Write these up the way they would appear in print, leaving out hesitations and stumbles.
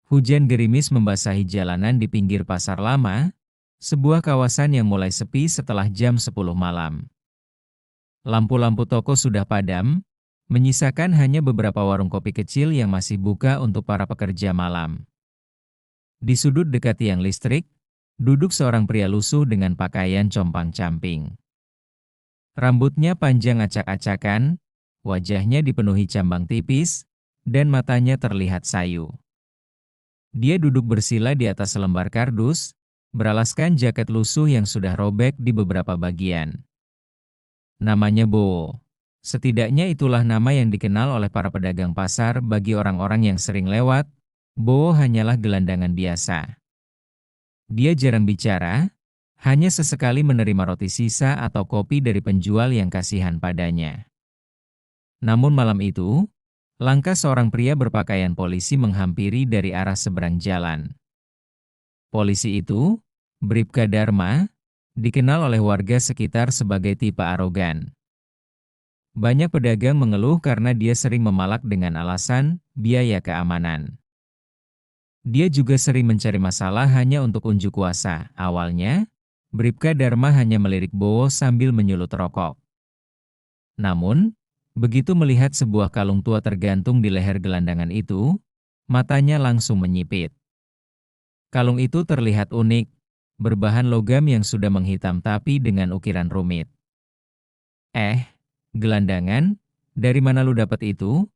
Hujan gerimis membasahi jalanan di pinggir pasar lama, sebuah kawasan yang mulai sepi setelah jam 10 malam. Lampu-lampu toko sudah padam, menyisakan hanya beberapa warung kopi kecil yang masih buka untuk para pekerja malam. Di sudut dekat tiang listrik, duduk seorang pria lusuh dengan pakaian compang-camping. Rambutnya panjang acak-acakan, wajahnya dipenuhi cambang tipis, dan matanya terlihat sayu. Dia duduk bersila di atas selembar kardus, beralaskan jaket lusuh yang sudah robek di beberapa bagian. Namanya Bowo. Setidaknya itulah nama yang dikenal oleh para pedagang pasar bagi orang-orang yang sering lewat. Bowo hanyalah gelandangan biasa. Dia jarang bicara, hanya sesekali menerima roti sisa atau kopi dari penjual yang kasihan padanya. Namun malam itu, langkah seorang pria berpakaian polisi menghampiri dari arah seberang jalan. Polisi itu, Bribka Dharma, dikenal oleh warga sekitar sebagai tipe arogan. Banyak pedagang mengeluh karena dia sering memalak dengan alasan biaya keamanan. Dia juga sering mencari masalah hanya untuk unjuk kuasa. Awalnya, Bribka Dharma hanya melirik Bowo sambil menyulut rokok. Namun, begitu melihat sebuah kalung tua tergantung di leher gelandangan itu, matanya langsung menyipit. Kalung itu terlihat unik, berbahan logam yang sudah menghitam tapi dengan ukiran rumit. Gelandangan, dari mana lu dapat itu?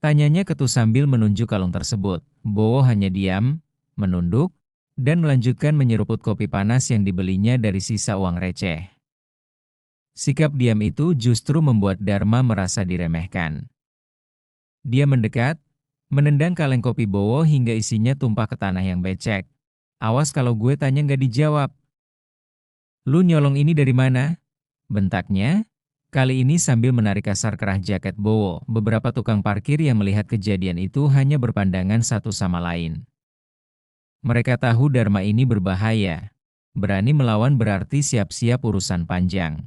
Tanyanya Ketu sambil menunjuk kalung tersebut. Bowo hanya diam, menunduk, dan melanjutkan menyeruput kopi panas yang dibelinya dari sisa uang receh. Sikap diam itu justru membuat Dharma merasa diremehkan. Dia mendekat, menendang kaleng kopi Bowo hingga isinya tumpah ke tanah yang becek. Awas kalau gue tanya nggak dijawab. Lu nyolong ini dari mana? Bentaknya, kali ini sambil menarik kasar kerah jaket Bowo. Beberapa tukang parkir yang melihat kejadian itu hanya berpandangan satu sama lain. Mereka tahu Dharma ini berbahaya. Berani melawan berarti siap-siap urusan panjang.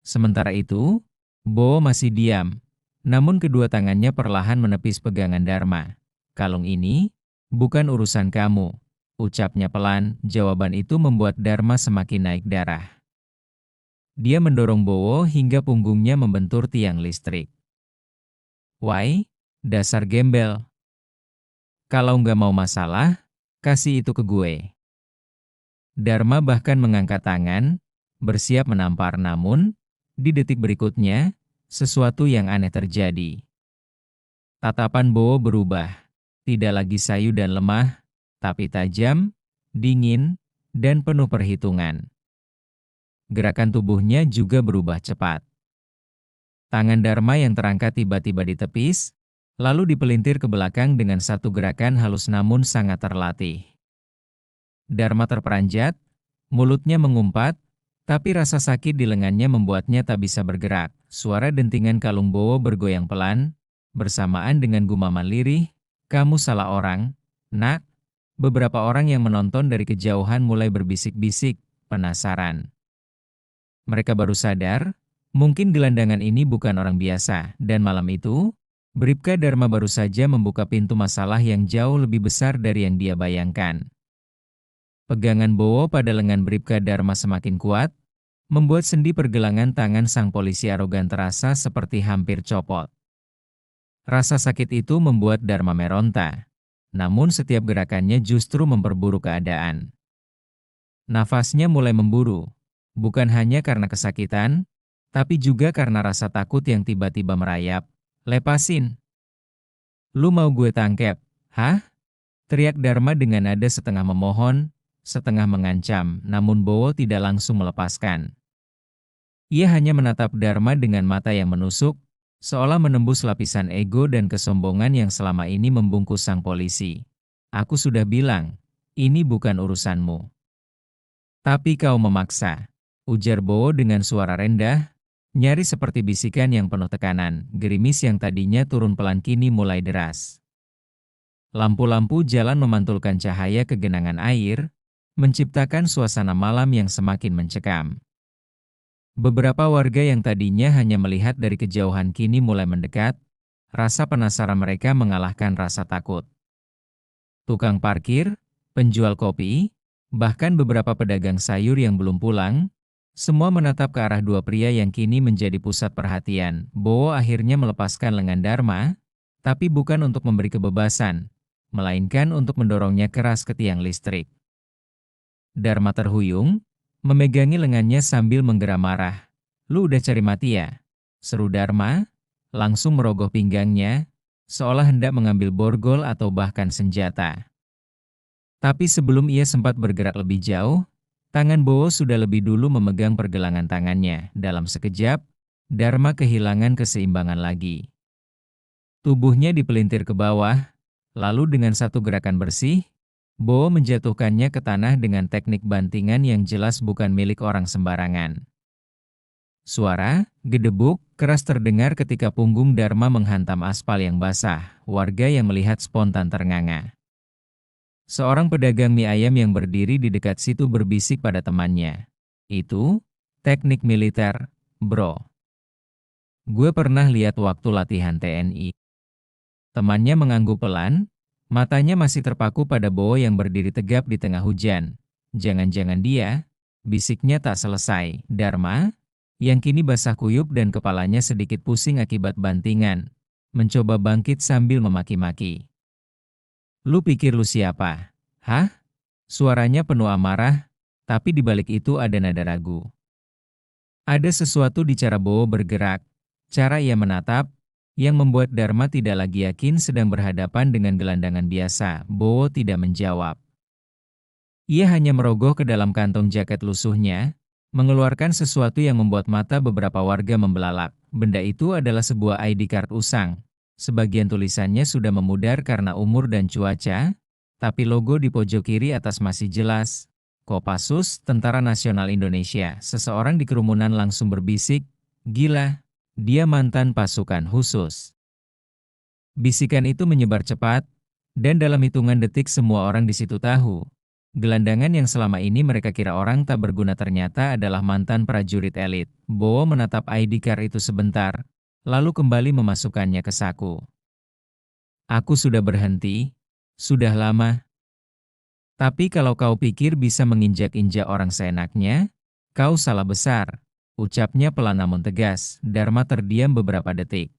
Sementara itu, Bowo masih diam, namun kedua tangannya perlahan menepis pegangan Dharma. Kalung ini, bukan urusan kamu, ucapnya pelan. Jawaban itu membuat Dharma semakin naik darah. Dia mendorong Bowo hingga punggungnya membentur tiang listrik. Why? Dasar gembel. Kalau nggak mau masalah, kasih itu ke gue. Dharma bahkan mengangkat tangan, bersiap menampar, namun di detik berikutnya, sesuatu yang aneh terjadi. Tatapan Bowo berubah, tidak lagi sayu dan lemah, tapi tajam, dingin, dan penuh perhitungan. Gerakan tubuhnya juga berubah cepat. Tangan Dharma yang terangkat tiba-tiba ditepis, lalu dipelintir ke belakang dengan satu gerakan halus namun sangat terlatih. Dharma terperanjat, mulutnya mengumpat, tapi rasa sakit di lengannya membuatnya tak bisa bergerak. Suara dentingan kalung Bowo bergoyang pelan, bersamaan dengan gumaman lirih, "Kamu salah orang, nak." Beberapa orang yang menonton dari kejauhan mulai berbisik-bisik, penasaran. Mereka baru sadar, mungkin gelandangan ini bukan orang biasa, dan malam itu, Bribka Dharma baru saja membuka pintu masalah yang jauh lebih besar dari yang dia bayangkan. Pegangan Bowo pada lengan Bribka Dharma semakin kuat, membuat sendi pergelangan tangan sang polisi arogan terasa seperti hampir copot. Rasa sakit itu membuat Dharma meronta, namun setiap gerakannya justru memperburuk keadaan. Nafasnya mulai memburu, bukan hanya karena kesakitan, tapi juga karena rasa takut yang tiba-tiba merayap. "Lepasin! Lu mau gue tangkep, hah?" teriak Dharma dengan nada setengah memohon, setengah mengancam, namun Bowo tidak langsung melepaskan. Ia hanya menatap Dharma dengan mata yang menusuk, seolah menembus lapisan ego dan kesombongan yang selama ini membungkus sang polisi. "Aku sudah bilang, ini bukan urusanmu." "Tapi kau memaksa," ujar Bowo dengan suara rendah, nyaris seperti bisikan yang penuh tekanan. Gerimis yang tadinya turun pelan kini mulai deras. Lampu-lampu jalan memantulkan cahaya ke genangan air, menciptakan suasana malam yang semakin mencekam. Beberapa warga yang tadinya hanya melihat dari kejauhan kini mulai mendekat, rasa penasaran mereka mengalahkan rasa takut. Tukang parkir, penjual kopi, bahkan beberapa pedagang sayur yang belum pulang, semua menatap ke arah dua pria yang kini menjadi pusat perhatian. Bowo akhirnya melepaskan lengan Dharma, tapi bukan untuk memberi kebebasan, melainkan untuk mendorongnya keras ke tiang listrik. Dharma terhuyung, memegangi lengannya sambil menggeram marah. "Lu udah cari mati ya?" seru Dharma, langsung merogoh pinggangnya, seolah hendak mengambil borgol atau bahkan senjata. Tapi sebelum ia sempat bergerak lebih jauh, tangan Bowo sudah lebih dulu memegang pergelangan tangannya. Dalam sekejap, Dharma kehilangan keseimbangan lagi. Tubuhnya dipelintir ke bawah, lalu dengan satu gerakan bersih, Bowo menjatuhkannya ke tanah dengan teknik bantingan yang jelas bukan milik orang sembarangan. Suara gedebuk keras terdengar ketika punggung Dharma menghantam aspal yang basah. Warga yang melihat spontan ternganga. Seorang pedagang mie ayam yang berdiri di dekat situ berbisik pada temannya. "Itu teknik militer, bro. Gue pernah lihat waktu latihan TNI." Temannya mengangguk pelan, matanya masih terpaku pada Bowo yang berdiri tegap di tengah hujan. "Jangan-jangan dia?" bisiknya tak selesai. Dharma, yang kini basah kuyup dan kepalanya sedikit pusing akibat bantingan, mencoba bangkit sambil memaki-maki. "Lu pikir lu siapa? Hah?" Suaranya penuh amarah, tapi di balik itu ada nada ragu. Ada sesuatu di cara Bowo bergerak, cara ia menatap, yang membuat Dharma tidak lagi yakin sedang berhadapan dengan gelandangan biasa. Bowo tidak menjawab. Ia hanya merogoh ke dalam kantong jaket lusuhnya, mengeluarkan sesuatu yang membuat mata beberapa warga membelalak. Benda itu adalah sebuah ID card usang. Sebagian tulisannya sudah memudar karena umur dan cuaca, tapi logo di pojok kiri atas masih jelas. Kopassus, Tentara Nasional Indonesia. Seseorang di kerumunan langsung berbisik, "Gila, dia mantan pasukan khusus." Bisikan itu menyebar cepat, dan dalam hitungan detik semua orang di situ tahu. Gelandangan yang selama ini mereka kira orang tak berguna ternyata adalah mantan prajurit elit. Bowo menatap ID card itu sebentar, lalu kembali memasukkannya ke saku. "Aku sudah berhenti, sudah lama. Tapi kalau kau pikir bisa menginjak-injak orang seenaknya, kau salah besar," ucapnya pelan namun tegas. Dharma terdiam beberapa detik.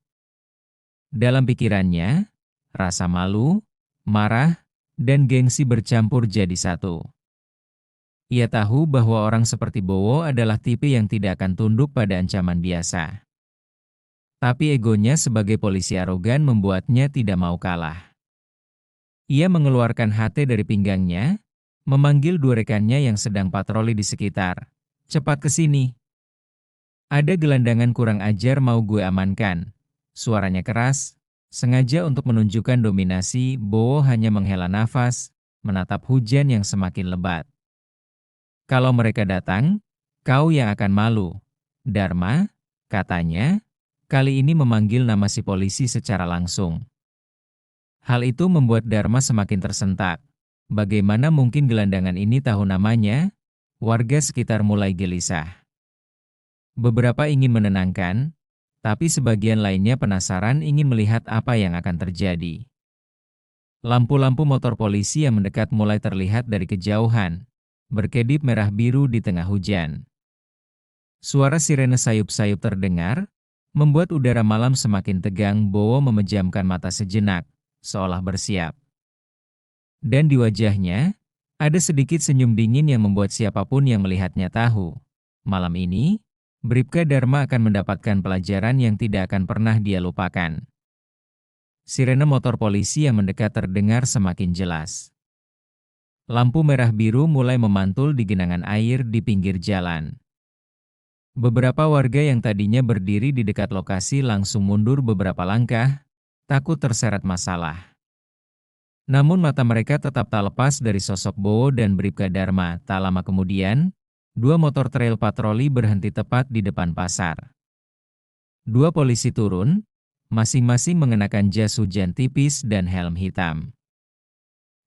Dalam pikirannya, rasa malu, marah, dan gengsi bercampur jadi satu. Ia tahu bahwa orang seperti Bowo adalah tipe yang tidak akan tunduk pada ancaman biasa. Tapi egonya sebagai polisi arogan membuatnya tidak mau kalah. Ia mengeluarkan HT dari pinggangnya, memanggil dua rekannya yang sedang patroli di sekitar. "Cepat ke sini. Ada gelandangan kurang ajar mau gue amankan." Suaranya keras, sengaja untuk menunjukkan dominasi. Bowo hanya menghela nafas, menatap hujan yang semakin lebat. "Kalau mereka datang, kau yang akan malu, Dharma," katanya, kali ini memanggil nama si polisi secara langsung. Hal itu membuat Dharma semakin tersentak. Bagaimana mungkin gelandangan ini tahu namanya? Warga sekitar mulai gelisah. Beberapa ingin menenangkan, tapi sebagian lainnya penasaran ingin melihat apa yang akan terjadi. Lampu-lampu motor polisi yang mendekat mulai terlihat dari kejauhan, berkedip merah biru di tengah hujan. Suara sirene sayup-sayup terdengar, membuat udara malam semakin tegang. Bowo memejamkan mata sejenak, seolah bersiap. Dan di wajahnya, ada sedikit senyum dingin yang membuat siapapun yang melihatnya tahu. Malam ini, Bribka Dharma akan mendapatkan pelajaran yang tidak akan pernah dia lupakan. Sirene motor polisi yang mendekat terdengar semakin jelas. Lampu merah biru mulai memantul di genangan air di pinggir jalan. Beberapa warga yang tadinya berdiri di dekat lokasi langsung mundur beberapa langkah, takut terseret masalah. Namun mata mereka tetap tak lepas dari sosok Bowo dan Bribka Dharma. Tak lama kemudian, dua motor trail patroli berhenti tepat di depan pasar. Dua polisi turun, masing-masing mengenakan jas hujan tipis dan helm hitam.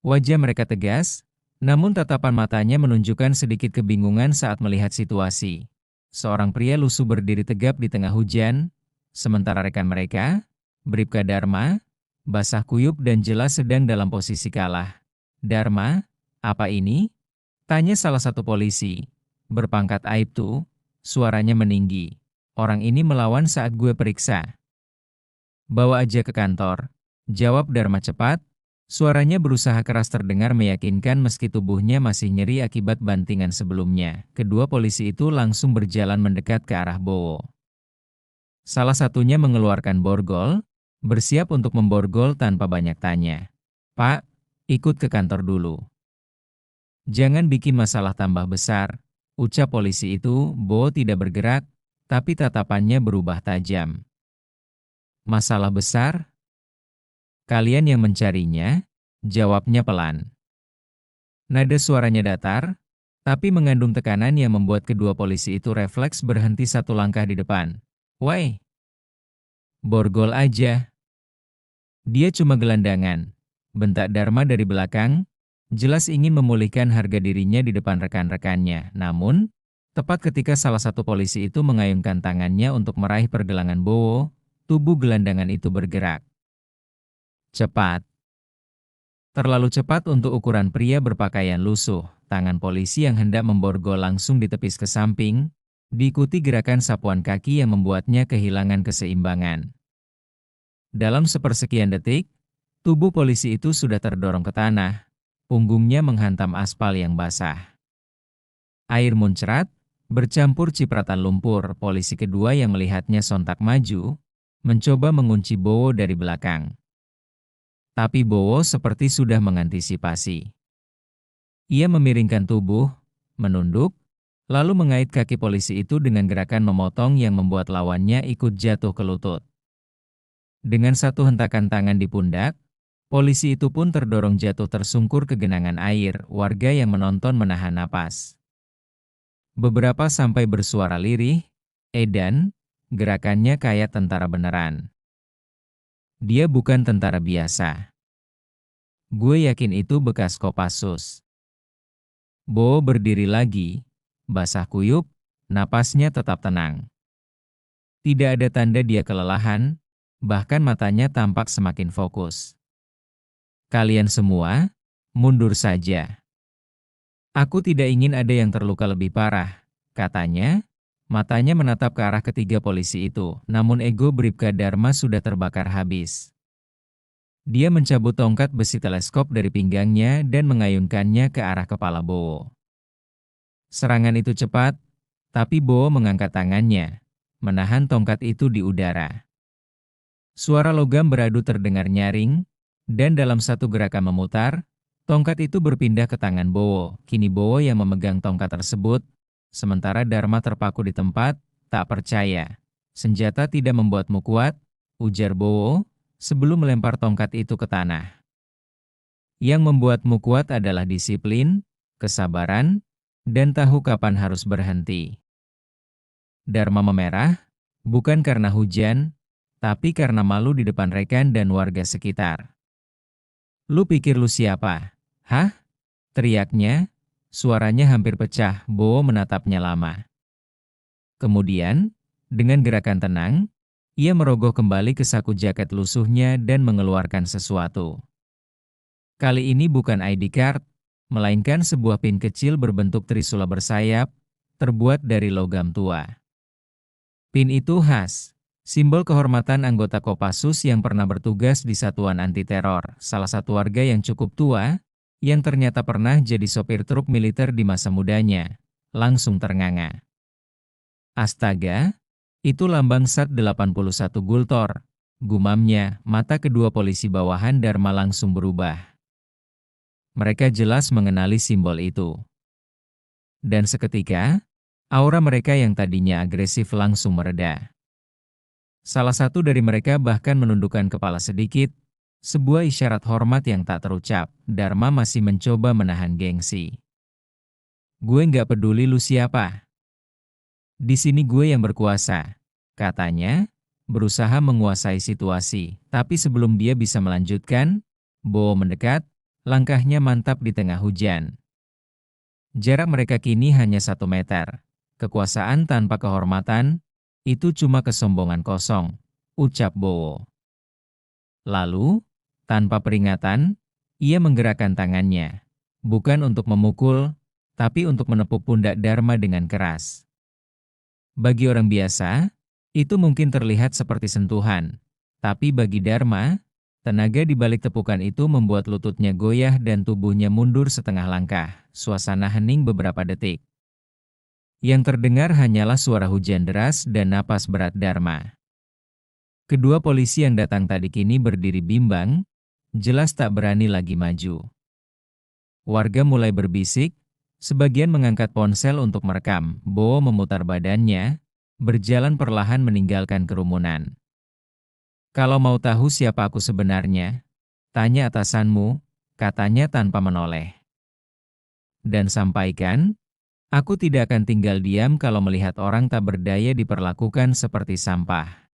Wajah mereka tegas, namun tatapan matanya menunjukkan sedikit kebingungan saat melihat situasi. Seorang pria lusuh berdiri tegap di tengah hujan, sementara rekan mereka, Bribka Dharma, basah kuyup dan jelas sedang dalam posisi kalah. Dharma, apa ini? Tanya salah satu polisi. Berpangkat Aibtu, suaranya meninggi. Orang ini melawan saat gue periksa. Bawa aja ke kantor. Jawab Dharma cepat. Suaranya berusaha keras terdengar meyakinkan meski tubuhnya masih nyeri akibat bantingan sebelumnya. Kedua polisi itu langsung berjalan mendekat ke arah Bowo. Salah satunya mengeluarkan borgol, bersiap untuk memborgol tanpa banyak tanya. Pak, ikut ke kantor dulu. Jangan bikin masalah tambah besar, ucap polisi itu. Bowo tidak bergerak, tapi tatapannya berubah tajam. Masalah besar? Kalian yang mencarinya? Jawabnya pelan. Nada suaranya datar, tapi mengandung tekanan yang membuat kedua polisi itu refleks berhenti satu langkah di depan. Woi, borgol aja. Dia cuma gelandangan. Bentak Dharma dari belakang, jelas ingin memulihkan harga dirinya di depan rekan-rekannya. Namun, tepat ketika salah satu polisi itu mengayunkan tangannya untuk meraih pergelangan Bowo, tubuh gelandangan itu bergerak. Cepat. Terlalu cepat untuk ukuran pria berpakaian lusuh. Tangan polisi yang hendak memborgol langsung ditepis ke samping, diikuti gerakan sapuan kaki yang membuatnya kehilangan keseimbangan. Dalam sepersekian detik, tubuh polisi itu sudah terdorong ke tanah, punggungnya menghantam aspal yang basah. Air muncrat, bercampur cipratan lumpur. Polisi kedua yang melihatnya sontak maju, mencoba mengunci Bowo dari belakang. Tapi Bowo seperti sudah mengantisipasi. Ia memiringkan tubuh, menunduk, lalu mengait kaki polisi itu dengan gerakan memotong yang membuat lawannya ikut jatuh ke lutut. Dengan satu hentakan tangan di pundak, polisi itu pun terdorong jatuh tersungkur ke genangan air. Warga yang menonton menahan napas. Beberapa sampai bersuara lirih, edan, gerakannya kayak tentara beneran. Dia bukan tentara biasa. Gue yakin itu bekas Kopassus. Bowo berdiri lagi, basah kuyup, napasnya tetap tenang. Tidak ada tanda dia kelelahan, bahkan matanya tampak semakin fokus. Kalian semua, mundur saja. Aku tidak ingin ada yang terluka lebih parah, katanya. Matanya menatap ke arah ketiga polisi itu, namun ego Bribka Dharma sudah terbakar habis. Dia mencabut tongkat besi teleskop dari pinggangnya dan mengayunkannya ke arah kepala Bowo. Serangan itu cepat, tapi Bowo mengangkat tangannya, menahan tongkat itu di udara. Suara logam beradu terdengar nyaring, dan dalam satu gerakan memutar, tongkat itu berpindah ke tangan Bowo. Kini Bowo yang memegang tongkat tersebut, sementara Dharma terpaku di tempat. Tak percaya. Senjata tidak membuatmu kuat, ujar Bowo, sebelum melempar tongkat itu ke tanah. Yang membuatmu kuat adalah disiplin, kesabaran, dan tahu kapan harus berhenti. Dharma memerah, bukan karena hujan, tapi karena malu di depan rekan dan warga sekitar. Lu pikir lu siapa? Hah? Teriaknya, suaranya hampir pecah. Bowo menatapnya lama. Kemudian, dengan gerakan tenang, ia merogoh kembali ke saku jaket lusuhnya dan mengeluarkan sesuatu. Kali ini bukan ID card, melainkan sebuah pin kecil berbentuk trisula bersayap, terbuat dari logam tua. Pin itu khas, simbol kehormatan anggota Kopassus yang pernah bertugas di satuan anti-teror, salah satu warga yang cukup tua, yang ternyata pernah jadi sopir truk militer di masa mudanya, langsung ternganga. Astaga, itu lambang SAT-81 Gultor, gumamnya. Mata kedua polisi bawahan Dharma langsung berubah. Mereka jelas mengenali simbol itu. Dan seketika, aura mereka yang tadinya agresif langsung mereda. Salah satu dari mereka bahkan menundukkan kepala sedikit, sebuah isyarat hormat yang tak terucap. Dharma masih mencoba menahan gengsi. Gue nggak peduli lu siapa. Di sini gue yang berkuasa, katanya, berusaha menguasai situasi. Tapi sebelum dia bisa melanjutkan, Bowo mendekat, langkahnya mantap di tengah hujan. Jarak mereka kini hanya 1 meter. Kekuasaan tanpa kehormatan, itu cuma kesombongan kosong, ucap Bowo. Lalu, tanpa peringatan, Ia menggerakkan tangannya, bukan untuk memukul, tapi untuk menepuk pundak Dharma dengan keras. Bagi orang biasa, itu mungkin terlihat seperti sentuhan. Tapi bagi Dharma, tenaga di balik tepukan itu membuat lututnya goyah dan tubuhnya mundur setengah langkah. Suasana hening beberapa detik. Yang terdengar hanyalah suara hujan deras dan napas berat Dharma. Kedua polisi yang datang tadi kini berdiri bimbang, jelas tak berani lagi maju. Warga mulai berbisik, sebagian mengangkat ponsel untuk merekam. Bowo memutar badannya, berjalan perlahan meninggalkan kerumunan. Kalau mau tahu siapa aku sebenarnya, tanya atasanmu, katanya tanpa menoleh. Dan sampaikan, aku tidak akan tinggal diam kalau melihat orang tak berdaya diperlakukan seperti sampah.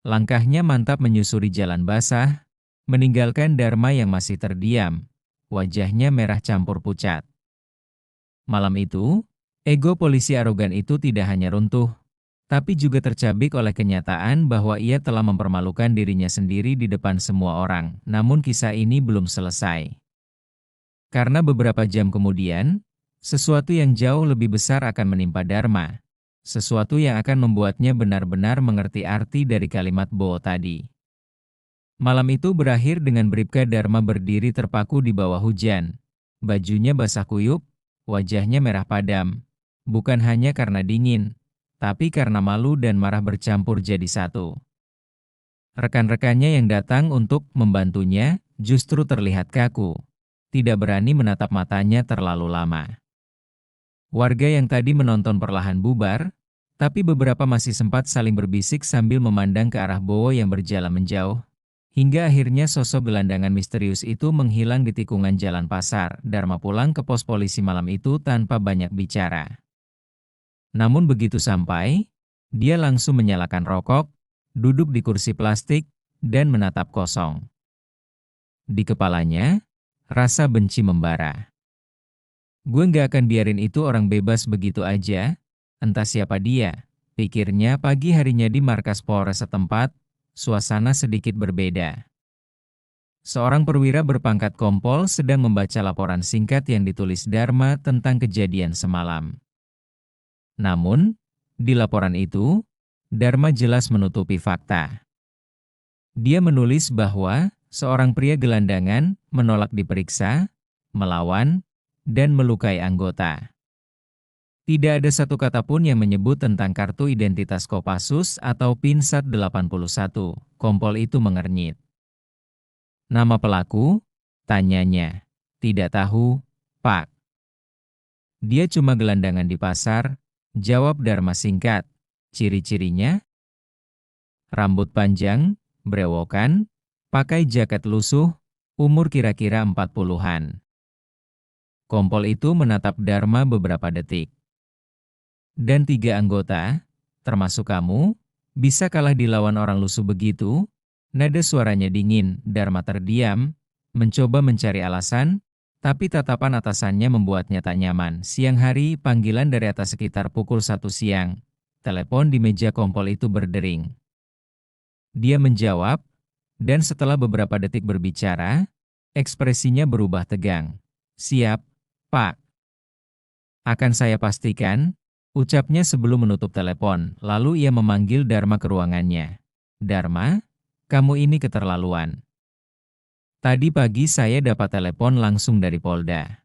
Langkahnya mantap menyusuri jalan basah, meninggalkan Dharma yang masih terdiam, wajahnya merah campur pucat. Malam itu, ego polisi arogan itu tidak hanya runtuh, tapi juga tercabik oleh kenyataan bahwa ia telah mempermalukan dirinya sendiri di depan semua orang. Namun kisah ini belum selesai. Karena beberapa jam kemudian, sesuatu yang jauh lebih besar akan menimpa Dharma. Sesuatu yang akan membuatnya benar-benar mengerti arti dari kalimat Bowo tadi. Malam itu berakhir dengan Bribka Dharma berdiri terpaku di bawah hujan. Bajunya basah kuyup, wajahnya merah padam. Bukan hanya karena dingin, tapi karena malu dan marah bercampur jadi satu. Rekan-rekannya yang datang untuk membantunya justru terlihat kaku. Tidak berani menatap matanya terlalu lama. Warga yang tadi menonton perlahan bubar, tapi beberapa masih sempat saling berbisik sambil memandang ke arah Bowo yang berjalan menjauh. Hingga akhirnya sosok gelandangan misterius itu menghilang di tikungan jalan pasar. Dharma pulang ke pos polisi malam itu tanpa banyak bicara. Namun begitu sampai, dia langsung menyalakan rokok, duduk di kursi plastik, dan menatap kosong. Di kepalanya, rasa benci membara. Gue nggak akan biarin itu orang bebas begitu aja, entah siapa dia, pikirnya pagi harinya di markas Polres setempat. Suasana sedikit berbeda. Seorang perwira berpangkat kompol sedang membaca laporan singkat yang ditulis Dharma tentang kejadian semalam. Namun, di laporan itu, Dharma jelas menutupi fakta. Dia menulis bahwa seorang pria gelandangan menolak diperiksa, melawan, dan melukai anggota. Tidak ada satu kata pun yang menyebut tentang kartu identitas Kopassus atau PIN SAT81. Kompol itu mengernyit. Nama pelaku? Tanyanya. Tidak tahu, Pak. Dia cuma gelandangan di pasar, jawab Dharma singkat. Ciri-cirinya? Rambut panjang, brewokan, pakai jaket lusuh, umur kira-kira 40-an. Kompol itu menatap Dharma beberapa detik. Dan 3 anggota, termasuk kamu, bisa kalah dilawan orang lusuh begitu? Nada suaranya dingin. Dharma terdiam, mencoba mencari alasan, tapi tatapan atasannya membuatnya tak nyaman. Siang hari, panggilan dari atas sekitar pukul 1 siang. Telepon di meja kompol itu berdering. Dia menjawab, dan setelah beberapa detik berbicara, ekspresinya berubah tegang. Siap, Pak. Akan saya pastikan, ucapnya sebelum menutup telepon, lalu ia memanggil Dharma ke ruangannya. Dharma, kamu ini keterlaluan. Tadi pagi saya dapat telepon langsung dari Polda.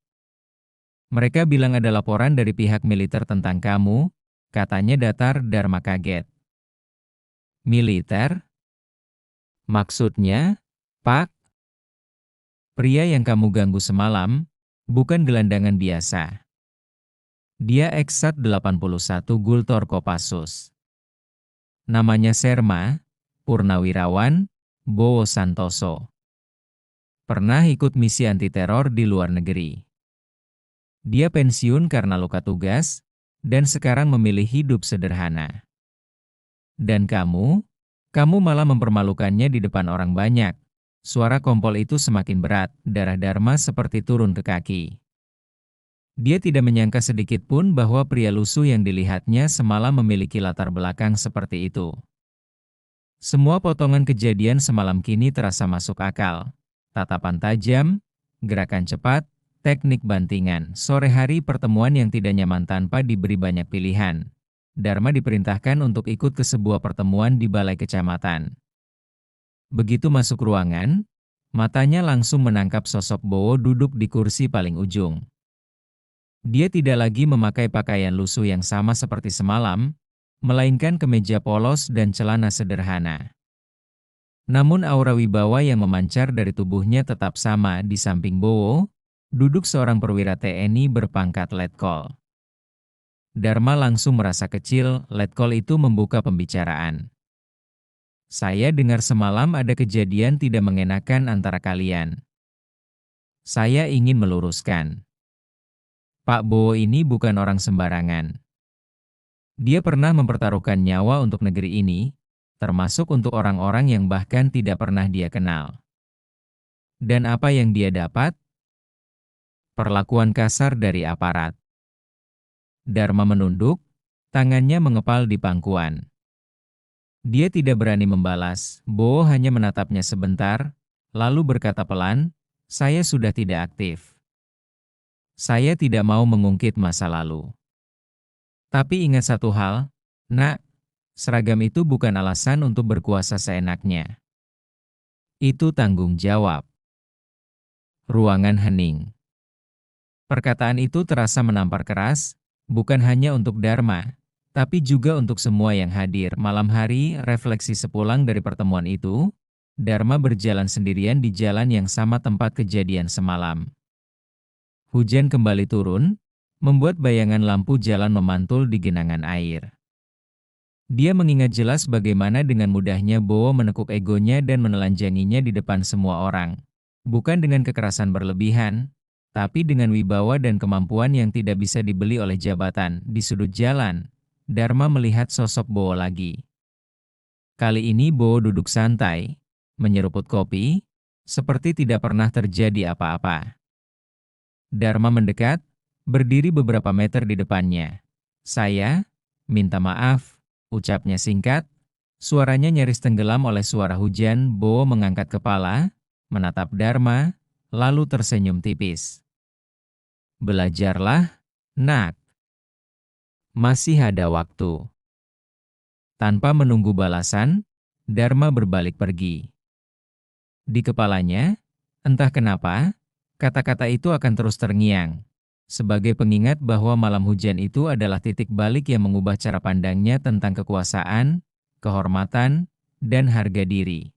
Mereka bilang ada laporan dari pihak militer tentang kamu, katanya datar. Dharma kaget. Militer? Maksudnya, Pak? Pria yang kamu ganggu semalam, bukan gelandangan biasa. Dia Eksat 81 Gultor Kopassus. Namanya Serma, Purnawirawan, Bowo Santoso. Pernah ikut misi anti-teror di luar negeri. Dia pensiun karena luka tugas, dan sekarang memilih hidup sederhana. Dan kamu malah mempermalukannya di depan orang banyak. Suara kompol itu semakin berat, darah Dharma seperti turun ke kaki. Dia tidak menyangka sedikit pun bahwa pria lusuh yang dilihatnya semalam memiliki latar belakang seperti itu. Semua potongan kejadian semalam kini terasa masuk akal. Tatapan tajam, gerakan cepat, teknik bantingan. Sore hari pertemuan yang tidak nyaman tanpa diberi banyak pilihan. Dharma diperintahkan untuk ikut ke sebuah pertemuan di balai kecamatan. Begitu masuk ruangan, matanya langsung menangkap sosok Bowo duduk di kursi paling ujung. Dia tidak lagi memakai pakaian lusuh yang sama seperti semalam, melainkan kemeja polos dan celana sederhana. Namun aura wibawa yang memancar dari tubuhnya tetap sama. Di samping Bowo, duduk seorang perwira TNI berpangkat letkol. Dharma langsung merasa kecil. Letkol itu membuka pembicaraan. Saya dengar semalam ada kejadian tidak mengenakan antara kalian. Saya ingin meluruskan. Pak Bowo ini bukan orang sembarangan. Dia pernah mempertaruhkan nyawa untuk negeri ini, termasuk untuk orang-orang yang bahkan tidak pernah dia kenal. Dan apa yang dia dapat? Perlakuan kasar dari aparat. Dharma menunduk, tangannya mengepal di pangkuan. Dia tidak berani membalas. Bowo hanya menatapnya sebentar, lalu berkata pelan, "Saya sudah tidak aktif. Saya tidak mau mengungkit masa lalu. Tapi ingat satu hal, Nak, seragam itu bukan alasan untuk berkuasa seenaknya. Itu tanggung jawab." Ruangan hening. Perkataan itu terasa menampar keras, bukan hanya untuk Dharma, tapi juga untuk semua yang hadir. Malam hari, refleksi sepulang dari pertemuan itu, Dharma berjalan sendirian di jalan yang sama tempat kejadian semalam. Hujan kembali turun, membuat bayangan lampu jalan memantul di genangan air. Dia mengingat jelas bagaimana dengan mudahnya Bowo menekuk egonya dan menelanjanginya di depan semua orang. Bukan dengan kekerasan berlebihan, tapi dengan wibawa dan kemampuan yang tidak bisa dibeli oleh jabatan. Di sudut jalan, Dharma melihat sosok Bowo lagi. Kali ini Bowo duduk santai, menyeruput kopi, seperti tidak pernah terjadi apa-apa. Dharma mendekat, berdiri beberapa meter di depannya. "Saya minta maaf," ucapnya singkat, suaranya nyaris tenggelam oleh suara hujan. Bowo mengangkat kepala, menatap Dharma, lalu tersenyum tipis. "Belajarlah, Nak. Masih ada waktu." Tanpa menunggu balasan, Dharma berbalik pergi. Di kepalanya, entah kenapa, kata-kata itu akan terus terngiang, sebagai pengingat bahwa malam hujan itu adalah titik balik yang mengubah cara pandangnya tentang kekuasaan, kehormatan, dan harga diri.